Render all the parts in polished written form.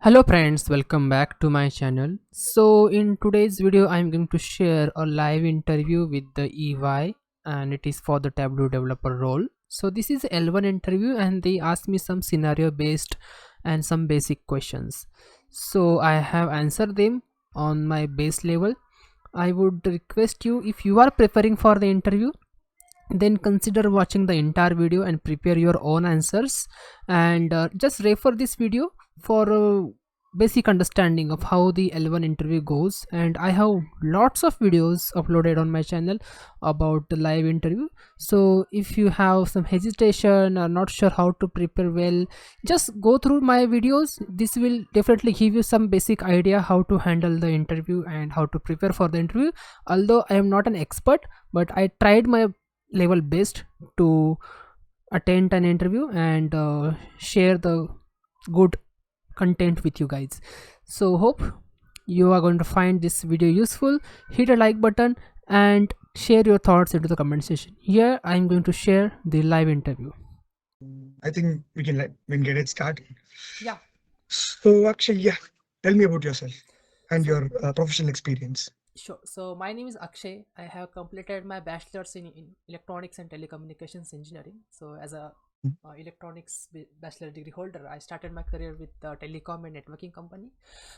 Hello friends, welcome back to my channel. So in today's video I'm going to share a live interview with the EY and it is for the Tableau developer role. So this is L1 interview and they asked me some scenario based and some basic questions. So I have answered them on my base level. I would request you, if you are preparing for the interview, then consider watching the entire video and prepare your own answers, and just refer this video for a basic understanding of how the L1 interview goes. And I have lots of videos uploaded on my channel about the live interview, so if you have some hesitation or not sure how to prepare well, just go through my videos. This will definitely give you some basic idea how to handle the interview and how to prepare for the interview. Although I am not an expert, but I tried my level best to attend an interview and share the good content with you guys. So hope you are going to find this video useful. Hit a like button and share your thoughts into the comment section. Here I am going to share the live interview. I think we can get it started. Yeah. So actually, yeah, tell me about yourself and So your professional experience. sure. So my name is Akshay. I have completed my bachelor's in electronics and telecommunications engineering. So as a electronics bachelor degree holder, I started my career with the telecom and networking company.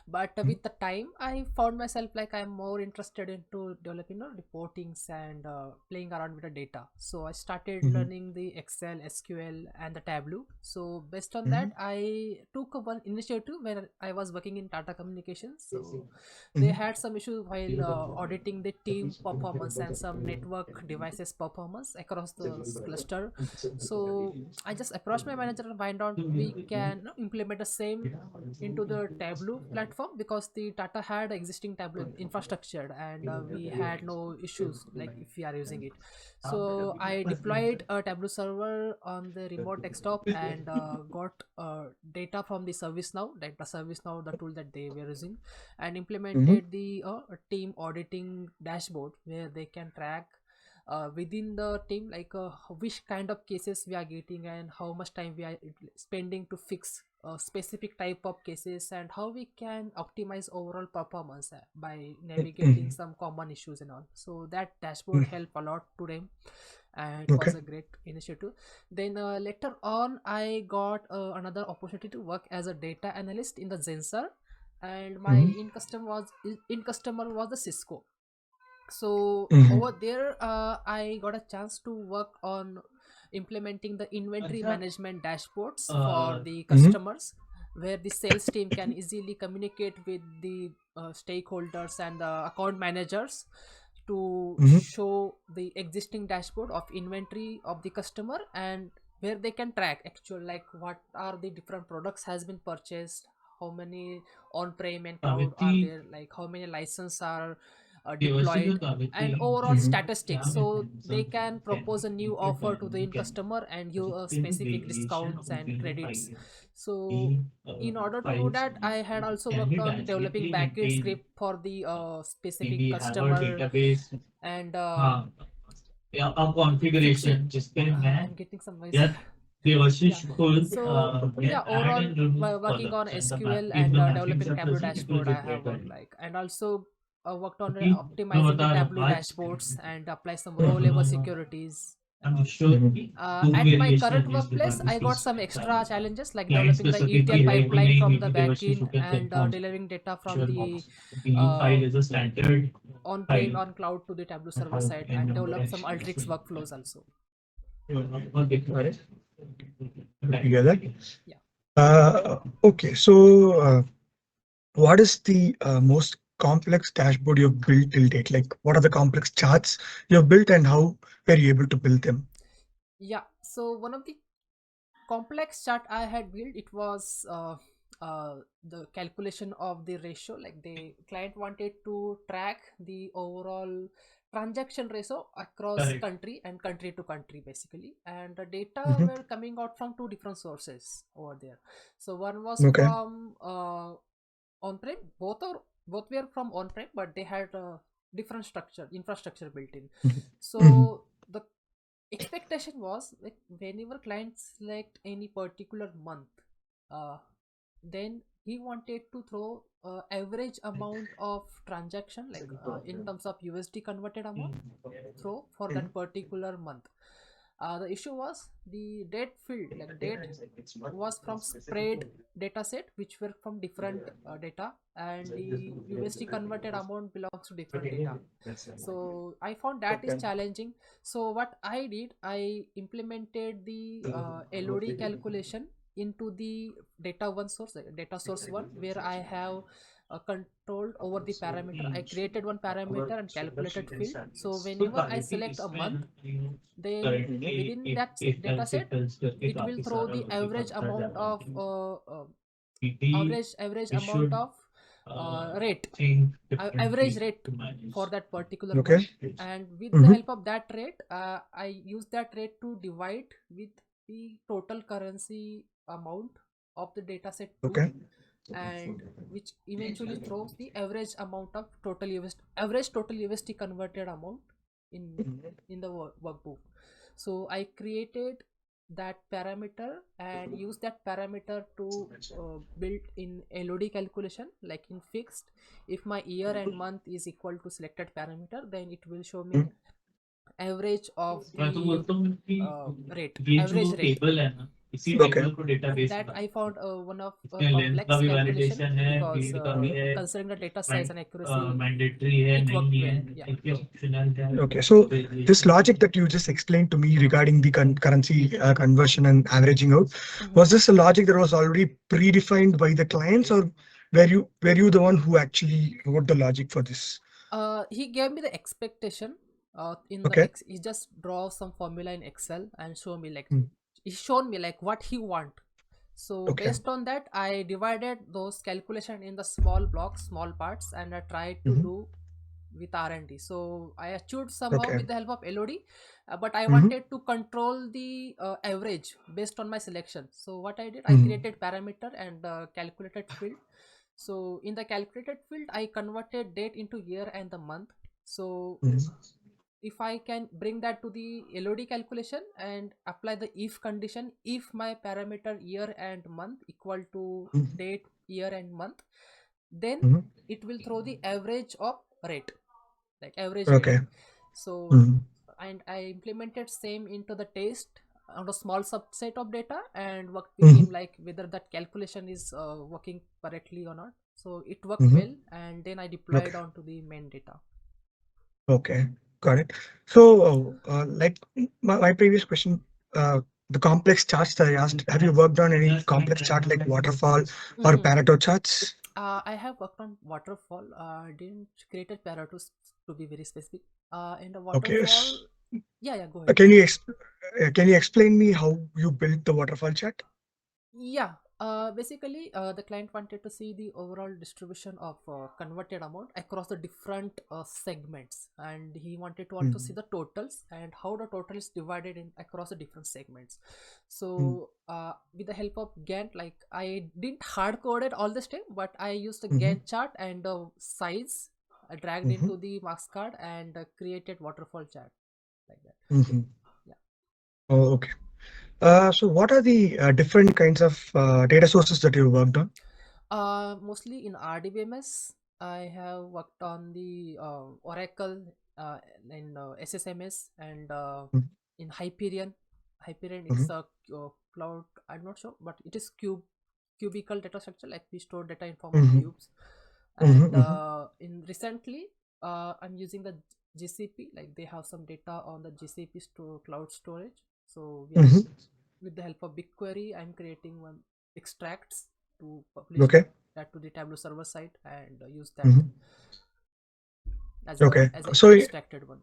But Mhm. with the time, I found myself like I'm more interested into developing reportings and playing around with the data. So I started Mhm. learning the Excel, SQL, and the Tableau. So based on that, Mhm. I took one initiative when I was working in Tata Communications. So they Mhm. had some issue while auditing the team performance and some network devices performance across the cluster. So I just approached my manager and find out we can implement the same into the Tableau platform, because the Tata had existing Tableau infrastructure and we had no issues like if we are using it. So I deployed a Tableau server on the remote desktop and got data from the ServiceNow, the tool that they were using, and Mhm. implemented the team auditing dashboard where they can track within the team like which kind of cases we are getting and how much time we are spending to fix a specific type of cases, and how we can optimize overall performance by navigating Mhm. some common issues and all. So that dashboard Mhm. helped a lot to them and it was Okay. a great initiative. Then later on I got another opportunity to work as a data analyst in the Zensar, and my Mhm. in customer was the Cisco. So Mhm. over there I got a chance to work on implementing the inventory management dashboards for the Mhm. customers, where the sales team can easily communicate with the stakeholders and the account managers to Mhm. show the existing dashboard of inventory of the customer, and where they can track actual like what are the different products has been purchased, how many on-prem and cloud are there, like how many license are deployed, and overall Mhm. statistics, so they can propose a new offer to the end customer and give a specific discounts and credits. So in order to do that, I had also worked on developing backend script for the specific customer and fixing I'm getting some voice. Yeah. So yeah, overall working on SQL and developing Tableau dashboard I have worked like, and also worked on optimizing the Tableau dashboards and apply some row level securities and all. At my current workplace, I got some extra challenges like developing the ETL pipeline from the backend and delivering data from the uh, on-prem on cloud to the Tableau server side, and develop some Alteryx workflows also. Together. Yeah. Okay. So, what is the most complex dashboard you've built till date? Like, what are the complex charts you've built, and how were you able to build them? Yeah. So one of the complex chart I had built, it was the calculation of the ratio. Like the client wanted to track the overall transaction ratio across country and country to country basically, and the data Mhm. were coming out from two different sources over there. So one was Okay. from on-prem, both were from on-prem, but they had a different structure infrastructure built in. Mhm. Mhm. So the expectation was like whenever clients select any particular month, uh, then he wanted to throw average amount of transaction, like in terms of USD converted amount, throw for that particular month. The issue was the date field, like date was from spread data set which were from different data, and the USD converted amount belongs to different data. So I found that is challenging. So what I did, I implemented the LOD calculation into the data one source, data source one, where I have controlled over the parameter. I created one parameter and calculated field. So whenever I select a month, then within that data set, it will throw the average amount of average amount of rate, average rate for that particular Okay. month. And with the Mm-hmm. help of that rate, I use that rate to divide with the total currency amount of the data set 2, Okay. and which eventually throws the average amount of total USD, average total USD converted amount in the workbook. So I created that parameter and use that parameter to build in LOD calculation, like in fixed. If my year and month is equal to selected parameter, then it will show me average of the rate, average rate. So Okay. that I found one of a complex calculation, because considering the data size and accuracy, it worked well. Yeah. Okay, so this logic that you just explained to me regarding the currency conversion and averaging out, Mhm. was this a logic that was already predefined by the clients, or were you the one who actually wrote the logic for this? He gave me the expectation. In the Okay. X, he just draw some formula in Excel and show me like, Mm. he showed me like what he want. So Okay. based on that, I divided those calculation in the small blocks, small parts, and I tried to Mhm. do with R&D. So I achieved somehow Okay. with the help of LOD, but I Mhm. wanted to control the average based on my selection. So what I did, I Mhm. created parameter and calculated field. So in the calculated field, I converted date into year and the month. So Mhm. if I can bring that to the LOD calculation and apply the if condition, if my parameter year and month equal to Mhm. date, year and month, then Mhm. it will throw the average of rate, like average rate. Okay. So, Mhm. and I implemented same into the test on a small subset of data, and worked with him Mhm. like whether that calculation is working correctly or not. So it worked Mhm. well, and then I deployed Okay. onto the main data. Okay, got it. So, like my previous question, the complex charts that I asked, have you worked on any complex chart like waterfall or Mm-hmm. Pareto charts? I have worked on waterfall. Didn't create a paratus, to be very specific. In the Okay, waterfall, yeah, yeah, go uh, ahead. can you can you explain me how you built the waterfall chart? Yeah, basically, the client wanted to see the overall distribution of converted amount across the different segments, and he wanted to also see Mm. the totals and how the total is divided in across the different segments. Mm. So, with the help of Gantt, like I didn't hard code it all this time, but I used a Mhm. Gantt chart and the size dragged Mhm. into the marks card and created waterfall chart like that. Mhm. Yeah. Oh, okay. So what are the different kinds of data sources that you worked on? Mostly in RDBMS. I have worked on the Oracle, in SSMS, and Mhm. in Hyperion. Hyperion, it's Mhm. a cloud. I'm not sure, but it is cubical data structure. Like we store data in form of Mhm. cubes. Mhm. And Mhm. in recently, I'm using the GCP. Like they have some data on the GCP cloud storage. So we are Mhm. with the help of BigQuery, I'm creating one extracts to publish Okay. that to the Tableau server side and use that Mhm. Okay. as a So extracted one.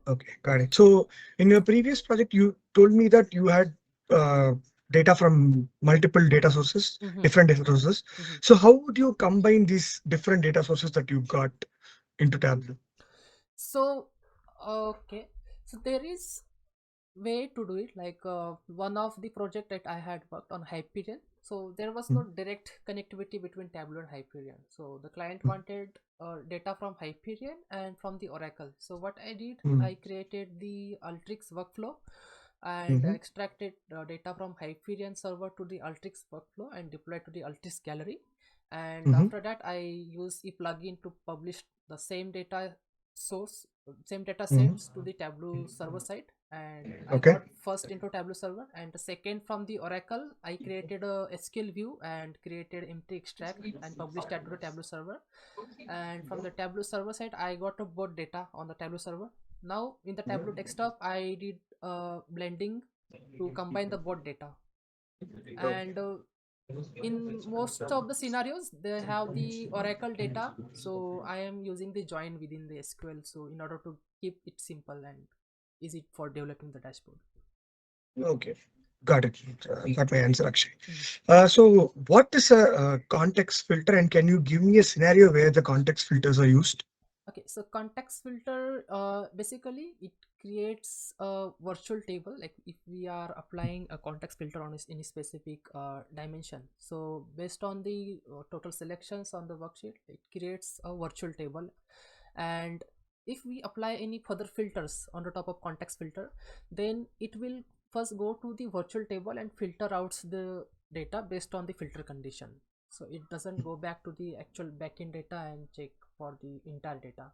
okay, got it. So in your previous project, you told me that you had uh, data from multiple data sources, Mm-hmm, different data sources. mm-hmm. So how would you combine these different data sources that you got into Tableau? So, okay, so there is way to do it. Like one of the project that I had worked on Hyperion, so there was no direct connectivity between Tableau and Hyperion. So the client wanted data from Hyperion and from the Oracle. So what I did, Mm-hmm. I created the Ultrix workflow. and Mm-hmm. extracted data from Hyperion server to the Ultrix workflow and deployed to the Ultrix gallery. And Mm-hmm. after that, I use a plugin to publish the same data source, same data Mm-hmm. sets to the Tableau server side. And I Okay. got first into Tableau server, and the second from the Oracle, I created a SQL view and created empty extract and published that to the Tableau server. And from the Tableau server side, I got a bot data on the Tableau server. Now in the Tableau desktop, I did blending to combine the bot data. And in most of the scenarios, they have the Oracle data, so I am using the join within the SQL, so in order to keep it simple and easy for developing the dashboard. Okay. Got it. Got my answer actually. Mm. So what is a context filter, and can you give me a scenario where the context filters are used? Okay, so context filter, basically it creates a virtual table. Like if we are applying a context filter on any specific dimension, so based on the total selections on the worksheet, it creates a virtual table. And if we apply any further filters on the top of context filter, then it will first go to the virtual table and filter out the data based on the filter condition, so it doesn't go back to the actual backend data and check for the entire data.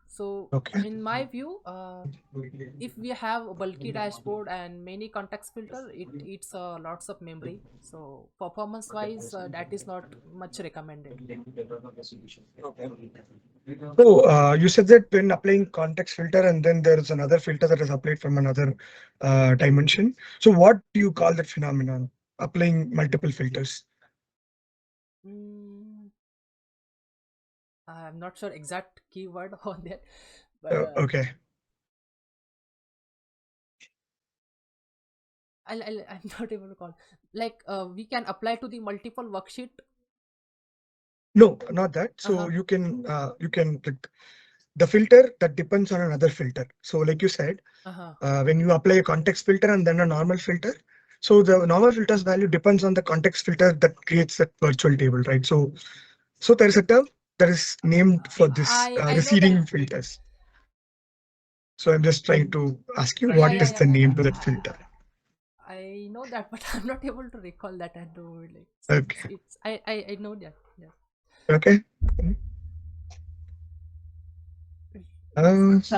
So Okay. in my view, if we have a bulky dashboard and many context filter, it eats lots of memory, so performance wise, that is not much recommended. So you said that when applying context filter and then there is another filter that is applied from another dimension. So what do you call that phenomenon? Applying multiple filters. mm, I'm not sure exact keyword on that, but Okay. I'm not able to call. Like we can apply to the multiple worksheet. No, not that. So Uh-huh. you can like the filter that depends on another filter. So like you said, Uh-huh. when you apply a context filter and then a normal filter, so the normal filter's value depends on the context filter that creates that virtual table, right? So there is a term that is named for this I know that. receding filters. So I'm just trying to ask you Yeah, what yeah, is yeah. the name to that filter? I know that, but I'm not able to recall that at the moment. Like Okay. it's I know that. Yeah. Okay. It's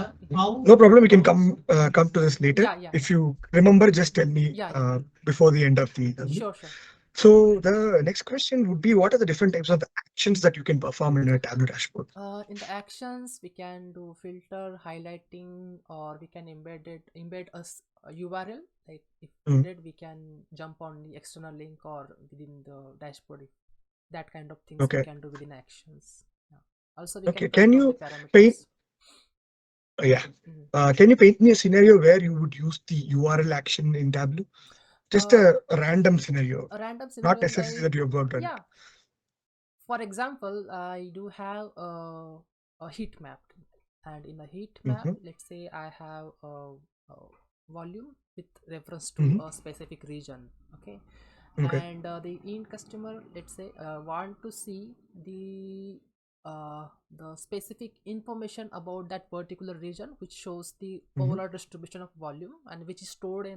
No problem. We can come to this later. yeah, yeah, If you remember, just tell me yeah, yeah. before the end of the interview. Sure, sure. So the next question would be, what are the different types of actions that you can perform in a Tableau dashboard? In the actions, we can do filter, highlighting, or we can embed a URL. Like if Mm, needed, we can jump on the external link or within the dashboard. If that kind of things we okay. can do within actions. Yeah. Also, we can Okay. Can control the you paint? parameters. Yeah. Mhm. Can you paint me a scenario where you would use the URL action in Tableau? Just Uh, a random scenario, a random not scenario necessarily like, that you have worked on it. yeah, for example, I do have a heat map, and in a heat map, Mm-hmm. let's say I have a volume with reference to Mm-hmm. a specific region. Okay, Okay. and the end customer, let's say, want to see the specific information about that particular region, which shows the Mm-hmm. overall distribution of volume and which is stored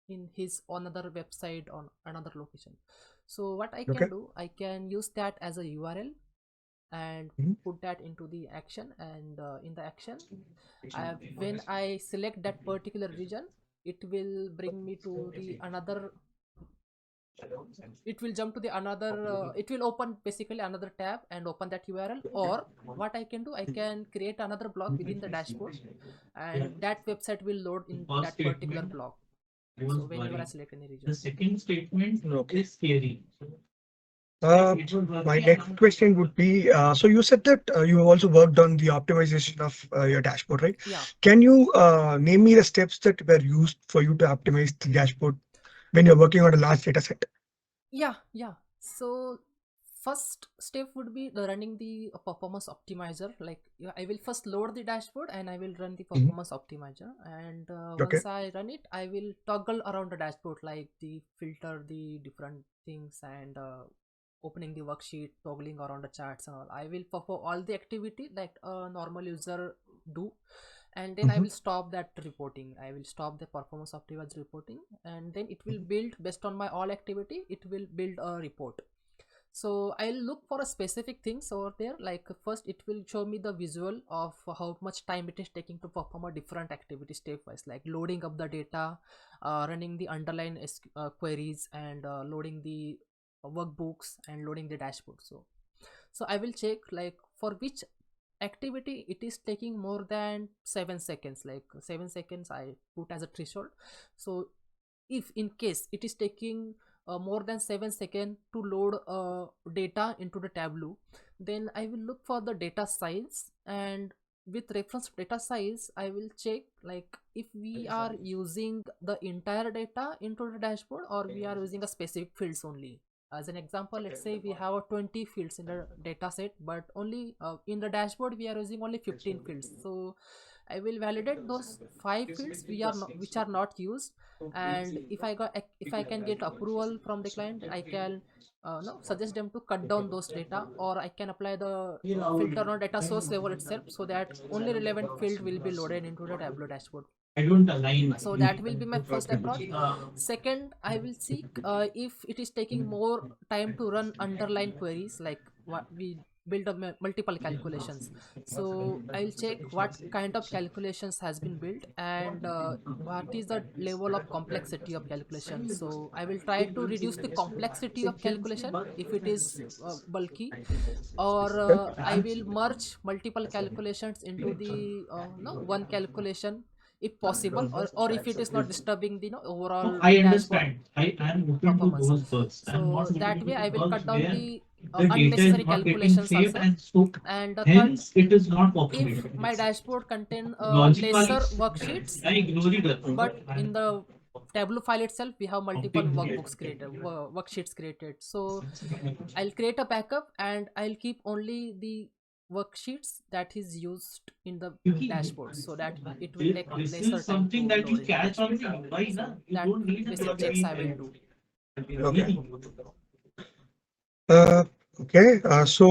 in his another website on another location. So what I Okay. can do, I can use that as a URL and Mm-hmm. put that into the action. And in the action, when I select that particular region, it will bring me to the another, it will jump to the another, it will open basically another tab and open that URL. Or what I can do, I can create another block within the dashboard, and that website will load in that particular block, so whenever I select any region. Okay. My next question would be, so you said that you have also worked on the optimization of your dashboard, right? Yeah, Can you name me the steps that were used for you to optimize the dashboard when you're working on a large data set? yeah. So first step would be the running the performance optimizer. Like, yeah, I will first load the dashboard and I will run the Mhm. performance optimizer. And Okay. once I run it, I will toggle around the dashboard, like the filter the different things, and opening the worksheet, toggling around the charts and all. I will perform all the activity like a normal user do. and then I Mhm. will stop that reporting. I will stop the performance optimized reporting, and then it will build based on my all activity. It will build a report. So I'll look for a specific things over there. Like first, it will show me the visual of how much time it is taking to perform a different activity step wise, like loading up the data, running the underlying queries, and loading the workbooks and loading the dashboard. So I will check like for which activity it is taking more than 7 seconds, like 7 seconds I put as a threshold. So if in case it is taking more than 7 seconds to load data into the Tableau, then I will look for the data size, and with reference to data size I will check like if we are using the entire data into the dashboard or we are using a specific fields only. As an example, let's say we have 20 fields in the data set, but only in the dashboard we are using only 15 fields. So I will validate those 5 fields we are not, which are not used, and if I can get approval from the client, then I can no, suggest them to cut down those data, or I can apply the filter on data source level itself, so that only relevant field will be loaded into the Tableau dashboard. So that will be my first approach. Second, I will seek if it is taking more time to run underline queries, like what we build up multiple calculations. So I'll check what kind of calculations has been built, and what is the level of complexity of calculation. So I will try to reduce the complexity of calculation if it is bulky, or I will merge multiple calculations into the no, one calculation if possible, or if it is not disturbing the overall dashboard performance. So that way I will cut down the unnecessary calculations also. And the third, if my dashboard contain lesser worksheets, but in the Tableau file itself we have multiple workbooks created, worksheets created, so I'll create a backup and I'll keep only the worksheets that is used in the dashboard, so that it will take lesser time to load into dashboard. So that basic checks I will do. Okay. Uh, okay. So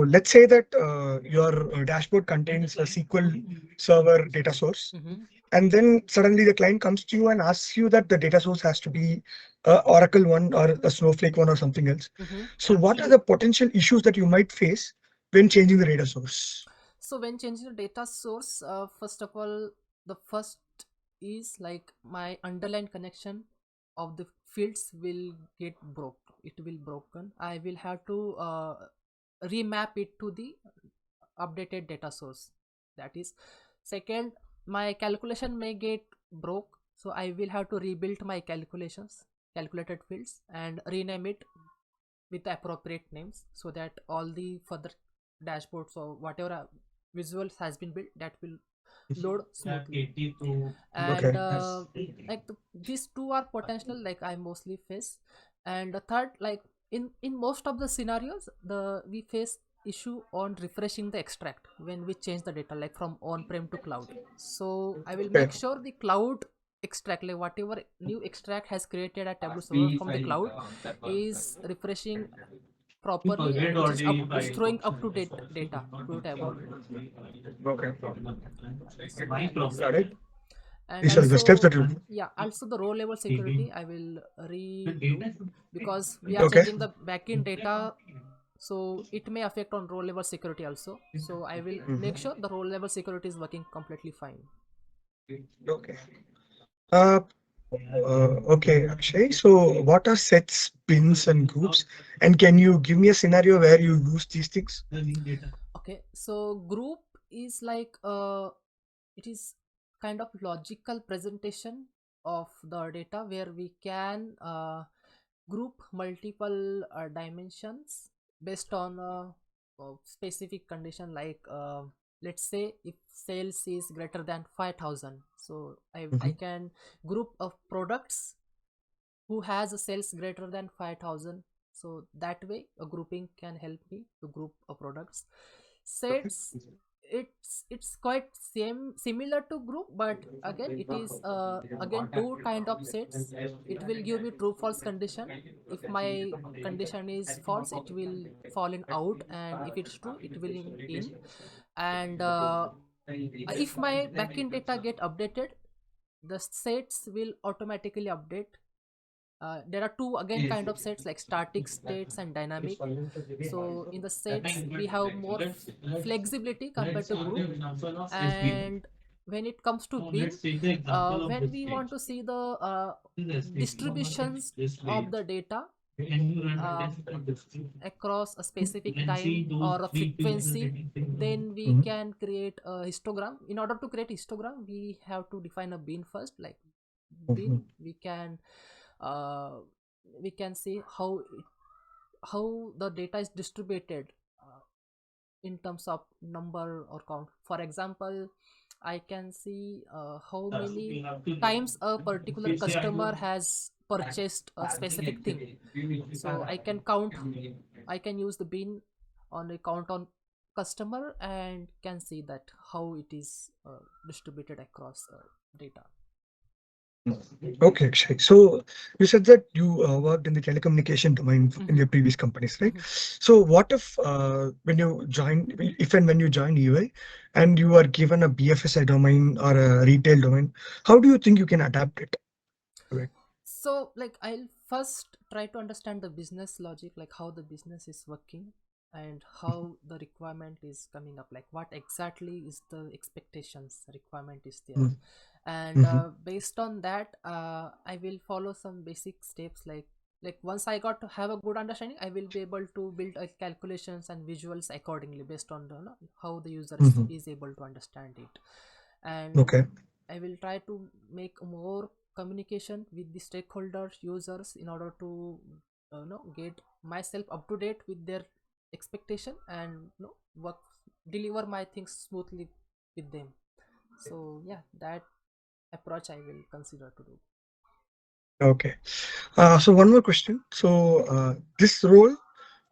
let's say that your dashboard contains a SQL Server data source, Mm-hmm. and then suddenly the client comes to you and asks you that the data source has to be a Oracle one or a Snowflake one or something else. Mm-hmm. So what are the potential issues that you might face when changing the data source? So when changing the data source, first of all, the first is like my underlying connection of the fields will get broke. It will broken. I will have to remap it to the updated data source. That is second, my calculation may get broke, so I will have to rebuild my calculated fields and rename it with the appropriate names, so that all the further dashboards or whatever visuals has been built, that will load smoothly. And Okay. like these two are potential like I mostly face. And the third, like in most of the scenarios, the we face issue on refreshing the extract when we change the data, like from on-prem to cloud. So I will Okay. make sure the cloud extract, like whatever new extract has created at Tableau server from the cloud, is refreshing properly, and which is up, is throwing up to date data to Tableau. Okay. So that is Got it. it. And These are the steps also, that you do. yeah, also the row level security I will redo, because we are Okay. changing the backend data, so it may affect on row level security also. So I will make sure the row level security is working completely fine. Okay. Uh, okay, Akshay. So, what are sets, bins, and groups? And can you give me a scenario where you use these things? Okay, so group is like it is kind of logical presentation of the data where we can group multiple dimensions based on a specific condition, like let's say if sales is greater than 5,000, so I Mhm. can group of products who has a sales greater than 5,000. So that way a grouping can help me to group products. Okay. Sets, it's quite similar to group, but again it is again two kind of sets. It will give me true false condition. If my condition is false, it will fall in out, and if it's true, it will in. And if my backend data get updated, the sets will automatically update. There are two again kind of sets, like static states and dynamic. So in the sets we have more flexibility compared to group. And when it comes to bin, when we want to see the distributions of the data uh, across a specific time or a frequency, then we Mhm. can create a histogram. In order to create histogram, we have to define a bin first. Like bin, Mhm. uh, we can see how the data is distributed in terms of number or count. For example, I can see how many times a particular customer has purchased a specific thing. So I can count, I can use the bin on a count on customer and can see that how it is distributed across data. Okay, Akshay. So you said that you worked in the telecommunication domain in Mm-hmm. your previous companies, right? Mm-hmm. So what if when you join, if and when you join EY, and you are given a BFSI domain or a retail domain, how do you think you can adapt it to it? So, like, I'll first try to understand the business logic, like how the business is working and how the requirement is coming up, like what exactly is the expectations requirement is there. And Mm-hmm. based on that, I will follow some basic steps, like once I got to have a good understanding, I will be able to build calculations and visuals accordingly based on the, how the user Mm-hmm. is able to understand it. And Okay. I will try to make more communication with the stakeholders, users, in order to get myself up to date with their expectation and work, deliver my things smoothly with them. So yeah, that approach I will consider to do. Okay. So one more question. So this role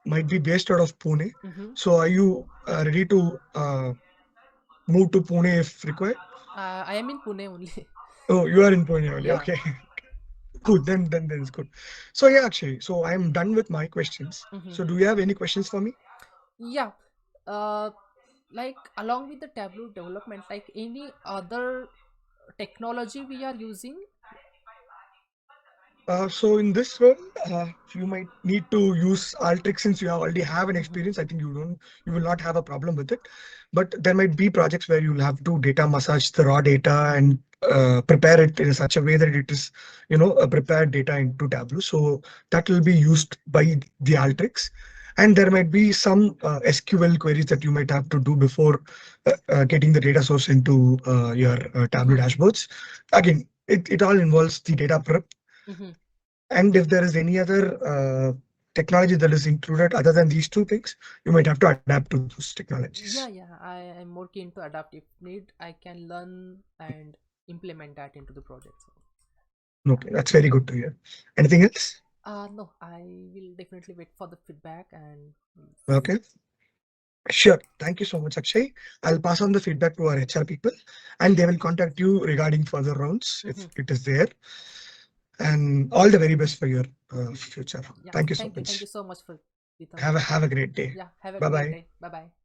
might be based out of Pune. Mm-hmm. So are you ready to move to Pune if required? I am in Pune only. Oh, you are in Pune only. Yeah. Okay. Good. Then it's good. So yeah, actually, so I'm done with my questions. Mm-hmm. So do you have any questions for me? Yeah. uh like along with the Tableau development, like any other technology we are using. So in this role, you might need to use Alteryx since you already have an Mhm. experience. I think you will not have a problem with it. But there might be projects where you'll have to data massage the raw data and prepare it in such a way that it is, a prepared data into Tableau. So that will be used by the Alteryx. And there might be some SQL queries that you might have to do before getting the data source into your Tableau Mhm. dashboards. Again, it all involves the data prep, Mhm. and if there is any other technology that is included other than these two things, you might have to adapt to those technologies. Yeah, yeah, I am more keen to adapt. If need, I can learn and implement that into the project. So yeah. Okay, that's very good to hear. Anything else? No, I will definitely wait for the feedback and we'll see. Okay, sure. Thank you so much, Akshay. I'll pass on the feedback to our HR people, and they will contact you regarding further rounds if Mhm. it is there. And all the very best for your future. Yeah, Thank you so thank you much. so much for Ethan. Have a great day. Yeah, have a Bye great bye. day. Bye bye.